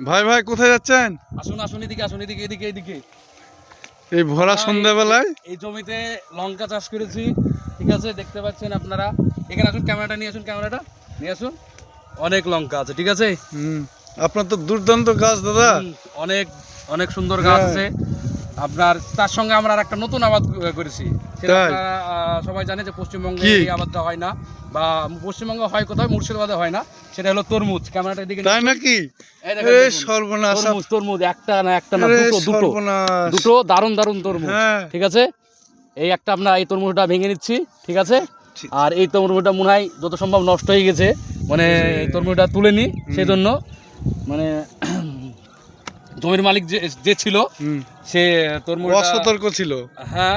ভাই ভাই কোথায় যাচ্ছেন? আসুন আসুন, এদিকে আসুন, এদিকে এদিকে এদিকে। এই ভরা সন্ধ্যাবেলায় এই জমিতে লঙ্কা চাষ করেছি, ঠিক আছে, দেখতে পাচ্ছেন আপনারা। এখানে আসুন, ক্যামেরাটা নিয়ে আসুন, ক্যামেরাটা নিয়ে আসুন। অনেক লঙ্কা আছে, ঠিক আছে। আপনার তো দুর্দান্ত গাছ দাদা। অনেক অনেক সুন্দর গাছ আছে আপনার। তার সঙ্গে আমরা আর একটা নতুন আবাদ করেছি, সেটা আপনারা সবাই জানে যে পশ্চিমবঙ্গে এই আবাদটা হয় না, বা পশ্চিমবঙ্গে হয় কোথায়, মুর্শিদাবাদে হয় না। সেটা হলো তরমুজ। ক্যামেরাটা এদিকে তাই নাকি? সর্বনাশ, তরমুজ, তরমুজ একটা না দুটো দারুণ দারুণ তরমুজ, ঠিক আছে। এই একটা আপনার এই তরমুজটা ভেঙে নিচ্ছি, ঠিক আছে। আর এই তরমুজটা মনে হয় যত সম্ভব নষ্ট হয়ে গেছে, মানে এই তরমুজটা তুলে নি, সেই জন্য মানে জমির মালিক যে ছিল সে তরমুজটা অসতর্ক ছিল। হ্যাঁ,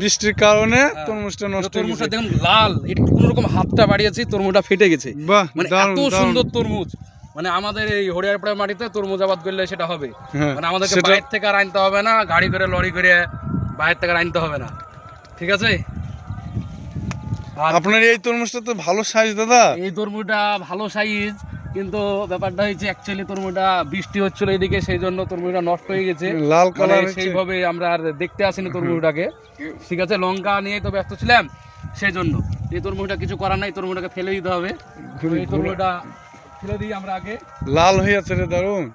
বৃষ্টির কারণে তরমুজটা নষ্ট হয়ে গেছে। তরমুজটা দেখুন লাল, একটু কোনো রকম হাতটা বাড়িয়েছি, তরমুজটা ফেটে গেছে। মানে এত সুন্দর তরমুজ, মানে আমাদের এই হরিয়ারপাড়ার মাটিতে তরমুজ আবাদ করলে সেটা হবে। মানে আমাদেরকে বাইরে থেকে আর আনতে হবে না, গাড়ি করে লরি করে বাইরে থেকে আর আনতে হবে না, ঠিক আছে। আপনার এই তরমুজটা তো ভালো সাইজ দাদা। এই তরমুজটা ভালো সাইজ, কিন্তু ব্যাপারটা হয়েছে অ্যাকচুয়ালি তরমুজটা বৃষ্টি হচ্ছিল এদিকে, সেই জন্য তরমুজটা নষ্ট হয়ে গেছে, লাল কালার। সেইভাবে আমরা আর দেখতে আসিনি তরমুজটাকে, ঠিক আছে। লঙ্কা নিয়ে তো ব্যস্ত ছিলাম, সেই জন্য এই তরমুজটা কিছু করার নাই, তরমুজটাকে ফেলে দিতে হবে। এই তরমুজটা ফেলে দিই আমরা আগে। লাল হয়ে আছে রে, দারুণ।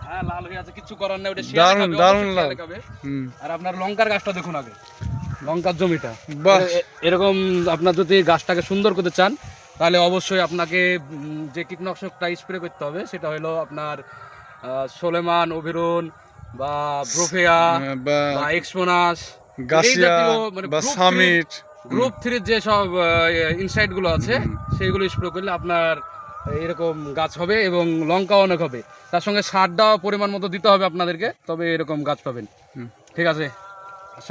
হ্যাঁ, লাল হয়ে আছে, কিছু করার নাই, ওটা দারুণ দারুণ লাল। আর আপনার লঙ্কার গাছটা দেখুন আগে, লঙ্কার জমিটা এরকম। আপনার যদি গাছটাকে সুন্দর করতে চান, তাহলে অবশ্যই আপনাকে যে কীটনাশকটা স্প্রে করতে হবে সেটা হলো আপনার সোলেমান, অভিরন বা ব্রোফেয়া বা এক্সপোনাস, বা সামিট, গ্রুপ 3 যে সব ইনসাইড গুলো আছে সেইগুলো স্প্রে করলে আপনার এরকম গাছ হবে এবং লঙ্কা অনেক হবে। তার সঙ্গে সারটাও পরিমাণ মতো দিতে হবে আপনাদেরকে, তবে এরকম গাছ পাবেন, ঠিক আছে।